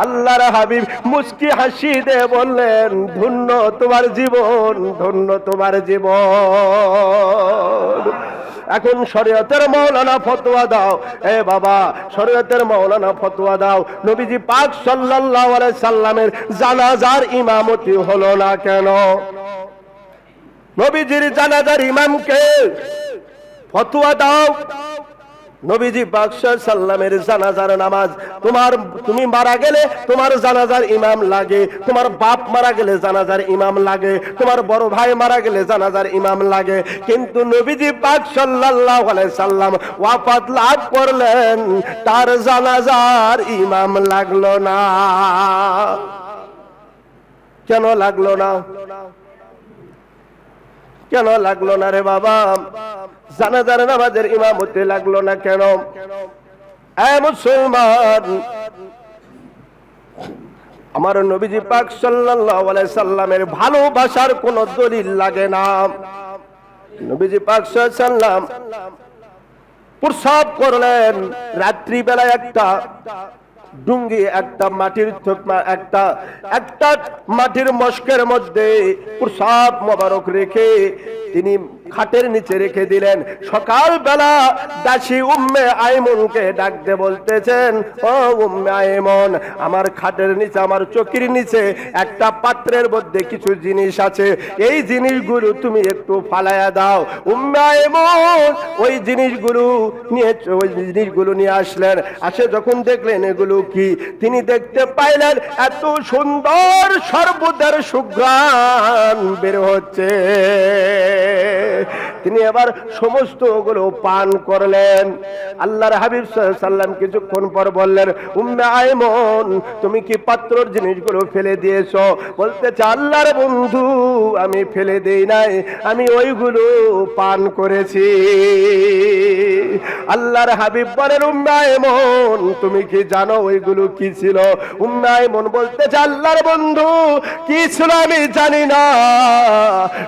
আল্লাহর হাবিব মুস্কি হাসি দিয়ে বললেন, ধন্য তোমার জীবন, ধন্য তোমার জীবন। এখন শরীয়তের মাওলানা ফতোয়া দাও। এ বাবা, শরীয়তের মাওলানা ফতোয়া দাও, নবীজি পাক সাল্লাল্লাহু আলাইহি সাল্লামের জানাজার ইমামতি হলো না কেন? নবীজির জানাজার ইমামকে ফতোয়া দাও। নবীজি পাক সাল্লাল্লাহু আলাইহি সাল্লামের জানাজার নামাজ, তুমি মারা গেলে তোমার জানাজার ইমাম লাগে, তোমার বাপ মারা গেলে জানাজার ইমাম লাগে, তোমার বড় ভাই মারা গেলে জানাজার ইমাম লাগে, কিন্তু নবীজি পাক সাল্লাল্লাহু আলাইহি সাল্লাম ওয়াফাত লাভ করলেন, তার জানাজার ইমাম লাগলো না। কেন লাগলো না? কেন লাগলো না রে বাবা? জানাজার নামাজের ইমামতি লাগলো না কেন? এ মুসলমান, আমার নবীজি পাক সাল্লাল্লাহু আলাইহি সাল্লামের ভালোবাসার কোন দলিল লাগে না। নবীজি পাক সাল্লাল্লাহু আলাইহি সাল্লাম প্রস্রাব করলেন, রাত্রি বেলায় একটা ডুঙ্গি, একটা মাটির মশকের মধ্যে প্রস্রাব মোবারক রেখে তিনি খাটের নিচে রেখে দিলেন। সকালবেলা দাসী উম্মে আইমনকে ডাকতে বলতেছেন, ও উম্মে আইমন, আমার খাটের নিচে, আমার চৌকির নিচে একটা পাত্রের মধ্যে কিছু জিনিস আছে, এই জিনিসগুলো তুমি একটু ফালায়া দাও। উম্মে আইমন ওই জিনিসগুলো নিয়ে আসলেন। আসে যখন দেখলেন এগুলো কি, তিনি দেখতে পাইলেন এত সুন্দর শরবতের সুঘ্রাণ বের হচ্ছে। তিনি এবার সমস্ত ওগুলো পান করলেন। আল্লাহর হাবিব সাল্লাল্লাহু আলাইহি সাল্লাম কিছুক্ষণ পর বললেন, উম্মে আইমন, তুমি কি পাত্রর জিনিসগুলো ফেলে দিয়েছো? বলতেছে, আল্লাহর বন্ধু, আমি ফেলে দেই নাই, আমি ওইগুলো পান করেছি। আল্লাহর হাবিব বলেন, উম্মে আইমন, তুমি কি জানো ওইগুলো কি ছিল? উম্মে আইমন বলতেছে, আল্লাহর বন্ধু, কি ছিল আমি জানি না,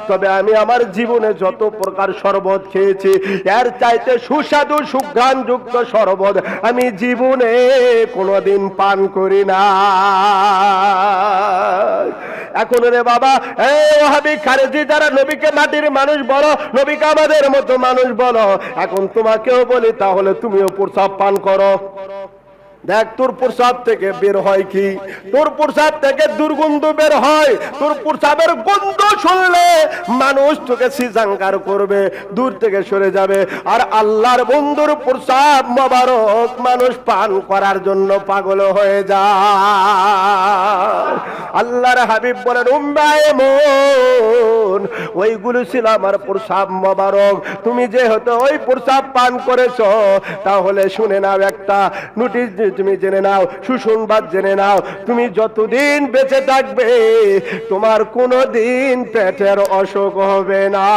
তবে আমি আমার জীবনে যত প্রকার শরবত খেয়েছি, এর চাইতে সুস্বাদু সুঘ্রাণযুক্ত শরবত আমি জীবনে কোনোদিন পান করি না। এখন রে বাবা, এই ওহাবি খারেজি যারা নবীকে মাটির মানুষ বলো, নবীকে আমাদের মতো মানুষ বলো, এখন তোমাকেও বলি, তাহলে তুমিও প্রসাব পান করো। দেখ, তোর প্রসাব থেকে বের হয় কি? তোর প্রসাব থেকে দুর্গন্ধ বের হয়। তোর প্রসাবের গন্ধ শুনলে মানুষ তোকে সিজাঙ্গার করবে, দূর থেকে সরে যাবে। আর আল্লাহর বন্ধুর প্রসাব মোবারক মানুষ পান করার জন্য পাগল হয়ে যায়। আল্লাহর হাবিব বলেন, উম্মে আইমন, ওইগুলো ছিল আমার প্রসাব মোবারক। তুমি যেহেতু ওই প্রসাব পান করেছো, তাহলে শুনে নাও, একটা নোটিশ তুমি জেনে নাও, সুসংবাদ জেনে নাও, তুমি যতদিন বেঁচে থাকবে তোমার কোনোদিন পেটের অসুখ হবে না।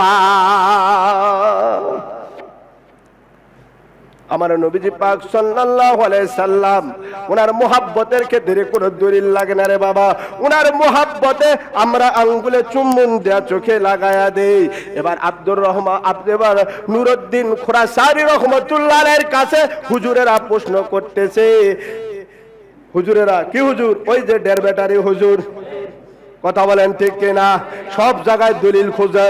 আমার নবীজি পাক সাল্লাল্লাহু আলাইহি সাল্লাম, ওনার মুহাব্বতের ক্ষেত্রে কোনো দলিল লাগে না রে বাবা। ওনার মুহাব্বতে আমরা আঙ্গুলে চুম্বন দেয়া, চোখে লাগায়া দেই। এবার আব্দুর রহমান, এবার নুরউদ্দিন খুরাসানি রহমাতুল্লাহ আলাইহির কাছে হুজুরেরা প্রশ্ন করতেছে, হুজুরেরা কি হুজুর? ওই যে ডের ব্যাটারি হুজুর, কথা বলেন ঠিক কিনা? সব জায়গায় দলিল খোঁজে,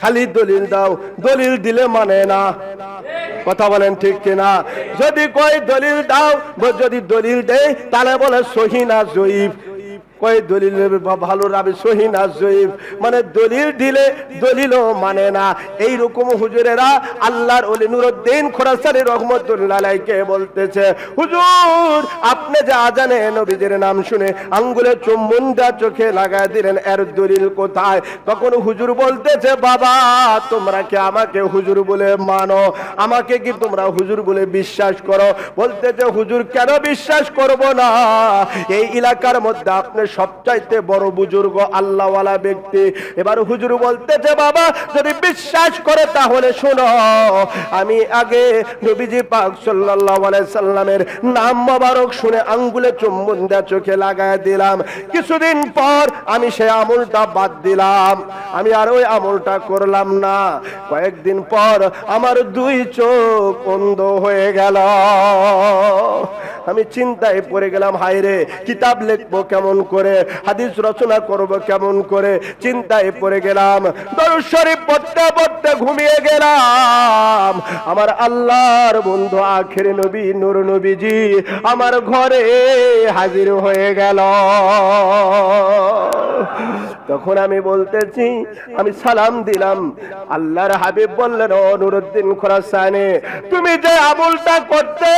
খালি দলিল দাও, দলিল দিলে মানে না, কথা বলেন ঠিক কিনা? যদি কই দলিল দাও, যদি দলিল দেয় তাহলে বলে সহি না জয়ীফ। কই দলিল ভালো রাবি, সহি না জয়ীফ, মানে দলিল দিলে দলিলও মানে না। এই রকম হুজুরেরা আল্লাহর ওলি নুরউদ্দিন খুরাসানি রহমাতুল্লাহ আলাইহিকে বলতেছে, হুজুর আপনি যে আজানে নবীজির নাম শুনে আঙ্গুলে চুম্বন দা চোখে লাগায় দিলেন, এর দলিল কোথায়? তখন হুজুর বলতেছে, বাবা তোমরা কি আমাকে হুজুর বলে মানো? আমাকে কি তোমরা হুজুর বলে বিশ্বাস করো? বলতেছে, হুজুর কেন বিশ্বাস করব না? এই এলাকার মধ্যে আপনি সবচাইতে বড় বুজুর্গ আল্লাহওয়ালা ব্যক্তি। এবার হুজুর বলতেছে, বাবা যদি বিশ্বাস করে তাহলে শোনো, আমি আগে নবীজি পাক সাল্লাল্লাহু আলাইহি সাল্লামের নাম মোবারক শুনে আঙ্গুলে চুম্বন দিয়ে চোখে লাগায় দিলাম। কিছুদিন পর আমি সেই আমলটা বাদ দিলাম, আমি আর ওই আমলটা করলাম না। কয়েকদিন পর আমার দুই চোখ অন্ধ হয়ে গেল। আমি চিন্তায় পড়ে গেলাম, হায় রে, কিতাব লিখবো কেমন করে, হাদিস রচনা করব কেমন করে, চিন্তায় পড়ে গেলাম। দরুদ শরীফ পড়তে পড়তে ঘুমিয়ে গেলাম। আমার আল্লাহর বন্ধু আখের নবী নূর নবীজি আমার ঘরে হাজির হয়ে গেল। তখন আমি বলতেছি, আমি সালাম দিলাম। আল্লাহর হাবিব বললেন, ও নুরউদ্দিন খুরাসানি, তুমি যে আমলটা করতে,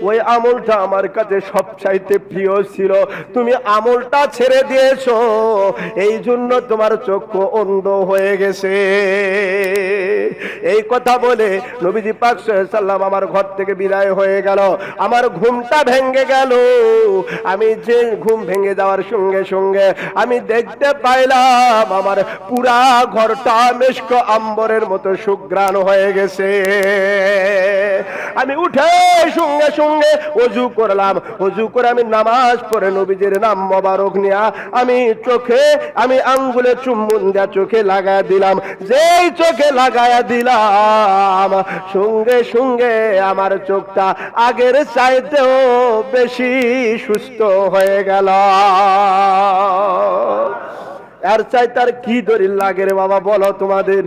ওই আমলটা আমার কাছে সবচাইতে প্রিয় ছিল, তুমি আমলটা ছেড়ে দিয়েছো, এই জন্য তোমার চক্ষু অন্ধ হয়ে গেছে। এই কথা বলে নবীজি পাক সাল্লাল্লাহু আলাইহি সাল্লাম আমার ঘর থেকে বিদায় হয়ে গেল। আমার ঘুমটা ভেঙে গেল। আমি যে ঘুম ভেঙে যাওয়ার সঙ্গে সঙ্গে আমি দেখতে পাইলাম আমার পুরা ঘরটা মিশক আম্বরের মতো সুঘ্রাণ হয়ে গেছে। আমি উঠে সঙ্গে সঙ্গে ওযু করলাম। ওযু করে আমি নামাজ পড়ে নবীজির নাম মোবারক নিয়া আমি চোখে, আমি আঙ্গুলে চুম্বন দিয়া চোখে লাগায়া দিলাম। যেই চোখে লাগায়া দিলাম, সঙ্গে সঙ্গে আমার চোখটা আগের চাইতেও বেশি সুস্থ হয়ে গেল। এর চাই তার কি দলিল লাগে রে বাবা বলো তোমাদের?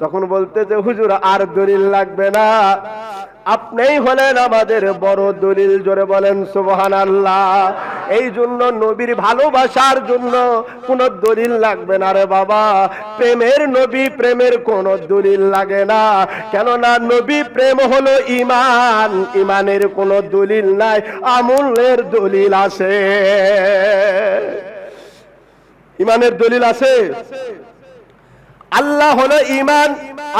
তখন বলতে যে হুজুর আর দলিল লাগবে না, আপনিই হলেন আমাদের বড় দলিল। জোরে বলেন সুবহানাল্লাহ। এই জন্য নবীর ভালোবাসার জন্য কোনো দলিল লাগবে না রে বাবা। প্রেমের নবী, প্রেমের কোনো দলিল লাগে না। কেননা নবী প্রেম হলো ঈমান, ঈমানের কোনো দলিল নাই, আমলের দলিল আছে। ঈমানের দলিল আছে। আল্লাহ হলো ঈমান,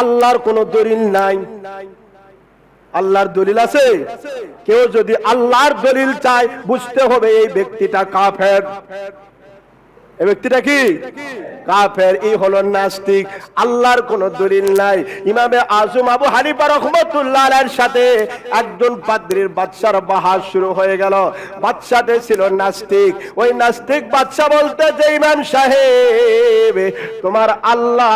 আল্লাহর কোনো দলিল নাই। আল্লাহর দলিল আছে। কেউ যদি আল্লাহর দলিল চায় বুঝতে হবে এই ব্যক্তিটা কাফের। এই ব্যক্তিটা কি? কাফের। এই হলো নাস্তিক। আল্লাহর কোন দলিল নাই। ইমামে আজম আবু হানিফা রাহমাতুল্লাহ আলাইহির সাথে একজন পাদ্রীর বাদশার বাহাস শুরু হয়ে গেল। বাদশাতে ছিল নাস্তিক। ওই নাস্তিক বাদশা বলতে যে ইমাম সাহেব, তোমার আল্লাহ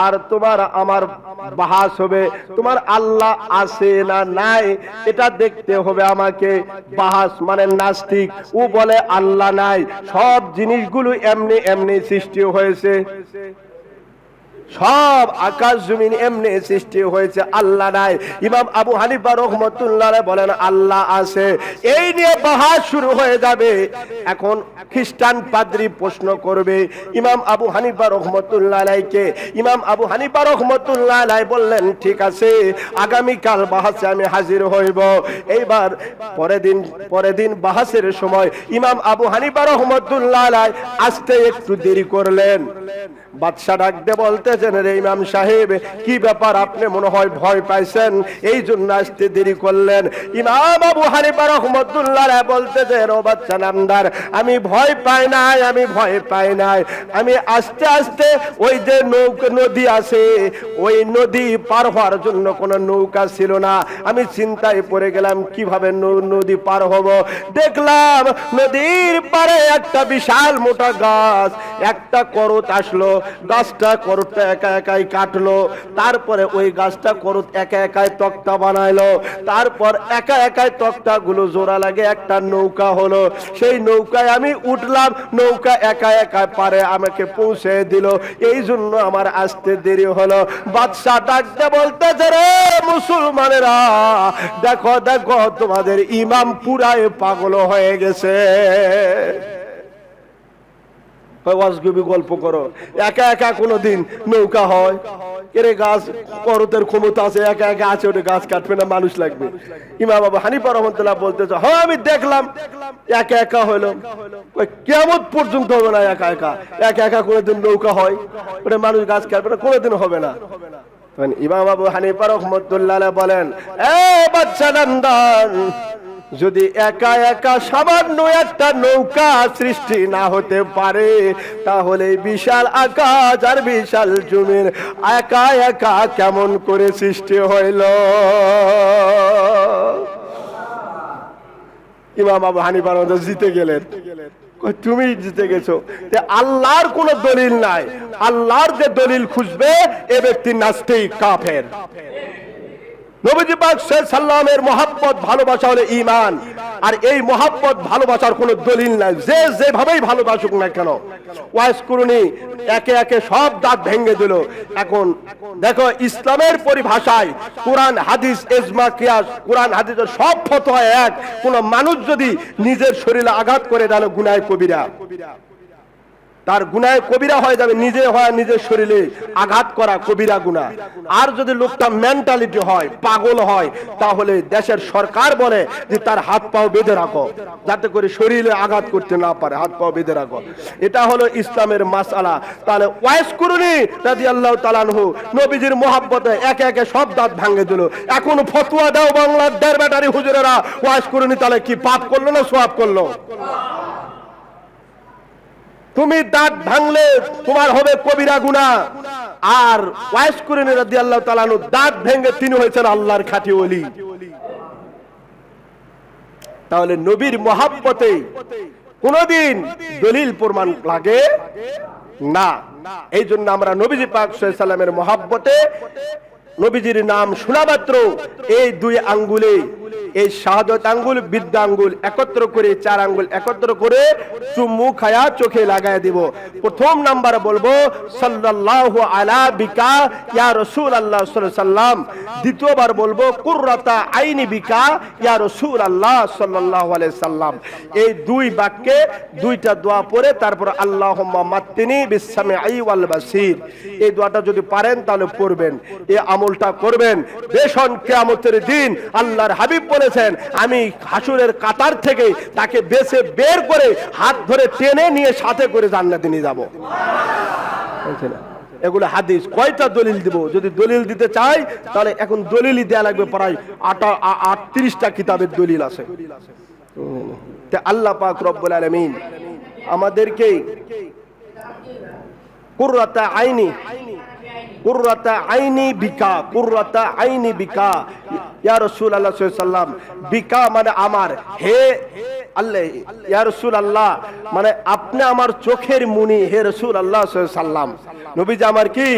আর তোমার আমার বাহাস হবে, তোমার আল্লাহ আছে না নাই এটা দেখতে হবে আমাকে। বাহাস মানে নাস্তিক, ও বলে আল্লাহ নাই, সব জিনিসগুলো এমনি এমনি সৃষ্টি হয়েছে, সব আকাশ জমিন এমনি সৃষ্টি হয়েছে, আল্লাহ নাই। ইমাম আবু হানিফা রাহমাতুল্লাহ আলাইহি বলেন আল্লাহ আছে। এই নিয়ে বাহাস শুরু হয়ে যাবে। এখন খ্রিস্টান পাদ্রী প্রশ্ন করবে ইমাম আবু হানিফা রাহমাতুল্লাহ আলাইহিকে। ইমাম আবু হানিফা রাহমাতুল্লাহ আলাইহি বললেন ঠিক আছে, আগামী কাল বাহাসে আমি হাজির হইব। এইবার পরের দিন বাহাসের সময় ইমাম আবু হানিফা রাহমাতুল্লাহ আলাইহি আসতে একটু দেরি করলেন। বাদশা ডাক দিয়ে বলতেছেন, রে ইমাম সাহেব কি ব্যাপার, আপনি মনে হয় ভয় পাইছেন এই জন্য আসতে দেরি করলেন। ইমাম আবু হানিফা রাহমাতুল্লাহ আলাইহি বলতেছেন, ও বাদশা নামদার, আমি ভয় পাই নাই, আমি ভয় পাই নাই। আমি আস্তে আস্তে ওই যে নদী আছে, ওই নদী পার হওয়ার জন্য কোনো নৌকা ছিল না। আমি চিন্তায় পড়ে গেলাম কিভাবে নদী পার হব। দেখলাম নদীর পারে একটা বিশাল মোটা গাছ, একটা করত আসলো, গাছটা করতটা একা একাই কাটলো, তারপরে ওই গাছটা করত একা একাই তক্তা বানাইলো, তারপর একা একাই তক্তা গুলো জোড়া লাগে একটা নৌকা হলো। সেই নৌকায় আমি উঠলাম, নৌকা একা একা পারে আমাকে পৌঁছে দিল, এই জন্য আমার আসতে দেরি হলো। বাদশা ডাকতে বলতেছে, রে মুসলমানেরা দেখো দেখো তোমাদের ইমাম পুরাই পাগল হয়ে গেছে। গল্প করো, একা একা কোনদিন নৌকা হয়? এরে গাছ করতের ক্ষমতা আছে, একা একা আছে, ওটা গাছ কাটবে না, মানুষ লাগবে। ইমাম আবু হানিফা রাহমাতুল্লাহ বলতেছে, হ্যাঁ আমি দেখলাম একা একা হইলো, কিয়ামত পর্যন্ত হবে না একা একা, একা একা কোনদিন নৌকা হয়, ওটা মানুষ গাছ কাটবে না, কোনদিন হবে না। ইমাম আবু হানিফা রাহমাতুল্লাহ বলেন, এ বাদশা নামদার, যদি একা একা সামান্য একটা নৌকা সৃষ্টি না হতে পারে, তাহলে বিশাল আকাশ আর বিশাল জমিন একা একা কেমন করে সৃষ্টি হইল? ইমাম আবু হানিফা রাহমাতুল্লাহ জিতে গেলেন। তুমি জিতে গেছো। আল্লাহর কোন দলিল নাই, আল্লাহর যে দলিল খুঁজবে এ ব্যক্তি নাস্তিক, কাফের। নবীজি পাক সাল্লাল্লাহু আলাইহি মহব্বত ভালোবাসা হলো ঈমান, আর এই মহব্বত ভালোবাসার কোনো দলিল নাই, যে যেভাবেই ভালোবাসুক না কেন। ওয়াইস করুনি একে একে সব দাঁত ভেঙে দিল। এখন দেখো ইসলামের পরিভাষায় কোরআন হাদিস ইজমা কিয়াস, কোরআন হাদিসের সব ফতোয়া এক। কোন মানুষ যদি নিজের শরীরে আঘাত করে তাহলে গুনাহে কবিরা, তার গুনাহে কবিরা হয়ে যাবে। নিজে হয় নিজের শরীরে আঘাত করা কবিরা গুনাহ। আর যদি লোকটা মেন্টালিটি হয়, পাগল হয়, তাহলে দেশের সরকার বলে যে তার হাত পাও বেঁধে রাখো, যাতে করে শরীরে আঘাত করতে না পারে, হাত পাও বেঁধে রাখো। এটা হলো ইসলামের মাসআলা। তাহলে ওয়াইস করুনি রাদিয়াল্লাহু তাআলা আনহু নবীজির মহব্বতে একে একে সব দাঁত ভাঙে দিল। এখন ফতোয়া দাও বাংলার দেড় ব্যাটারি হুজুরেরা, ওয়াইস করুনি তাহলে কি পাপ করলো না সওয়াব করলো? তুমি দাঁত ভাঙলে তোমার হবে কবিরা গুনাহ। আর ওয়াইস করুনি রাদিয়াল্লাহু তাআলা আনহু দাঁত ভেঙে তিনি হয়েছেন আল্লাহর খাঁটি ওলি। তাহলে নবীর মহব্বতে কোনদিন দলিল প্রমাণ লাগে না। এই জন্য আমরা নবীজি পাক সাল্লাল্লাহু আলাইহি সাল্লামের মহব্বতে নবীজির নাম শোনা মাত্র এই দুই আঙ্গুলে এই শাহাদত আঙ্গুল বিদ্যা আঙ্গুল একত্র করে 4 আঙ্গুল একত্র করে চুমু খায়া চোখে লাগায় দিব। প্রথম নাম্বার বলবো সাল্লাল্লাহু আলা বিকা ইয়া রাসূলুল্লাহ সাল্লাল্লাহু আলাইহি সাল্লাম। দ্বিতীয়বার বলবো কুররাতা আইনি বিকা ইয়া রাসূলুল্লাহ সাল্লাল্লাহু আলাইহি সাল্লাম। এই দুই বাক্যে দুইটা দোয়া পড়ে তারপর আল্লাহুম্মা মাত্তিনি বিসসামিঈ ওয়াল বাসির, এই দোয়াটা যদি পারেন তাহলে পড়বেন, এই আমলটা করবেন। বেশন কিয়ামতের দিন আল্লাহর হাবিব বলেছেন আমি হাসুরের কাতার থেকে তাকে বেছে বের করে হাত ধরে টেনে নিয়ে সাথে করে জান্নাতে নিয়ে যাব। এগুলো হাদিস। কয়টা দলিল দিব? যদি দলিল দিতে চাই তাহলে এখন দলিলই দেয়া লাগবে, প্রায় 38টা কিতাবের দলিল আছে। আল্লাহ পাক রব্বুল আলামিন আমাদেরকে কুররাতা আইনি বিকা, কুররাতা আইনি বিকা ইয়া রাসূলুল্লাহ সাল্লাল্লাহু আলাইহি সাল্লাম। বিকা মানে আমার, হে আল্লাহ, ইয়া রাসূলুল্লাহ মানে আপনি আমার চোখের মনি, হে রাসূলুল্লাহ সাল্লাল্লাহু আলাইহি সাল্লাম। নবীজি আমার কি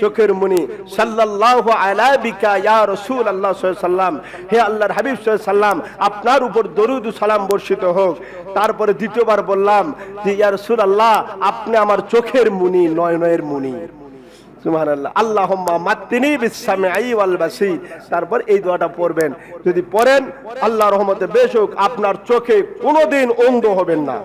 চোখের মনি। সাল্লাল্লাহু আলা বিকা ইয়া রাসূলুল্লাহ সাল্লাল্লাহু আলাইহি সাল্লাম, হে আল্লাহর হাবিব সাল্লাল্লাহু আলাইহি সাল্লাম আপনার উপর দরুদ ও সালাম বর্ষিত হোক। তারপরে দ্বিতীয়বার বললাম যে ইয়া রাসূলুল্লাহ আপনি আমার চোখের মনি, নয়নের মনি। সুবহানাল্লাহ। আল্লাহুম্মা মাত্তিনি বিসসামিঈ ওয়াল বাসির। তারপর এই দোয়াটা পড়বেন। যদি পড়েন আল্লাহর রহমতে বেশক আপনার চোখে কোনোদিন অন্ধ হবেন না,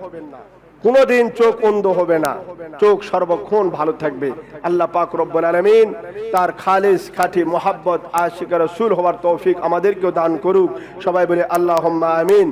কোনোদিন চোখ অন্ধ হবে না, চোখ সর্বক্ষণ ভালো থাকবে। আল্লাহ পাক রব্বুল আলামিন তার খালিস খাঁটি মুহাব্বত আশিক রাসূল হওয়ার তৌফিক আমাদেরকেও দান করুক। সবাই বলে আল্লাহুম্মা আমিন।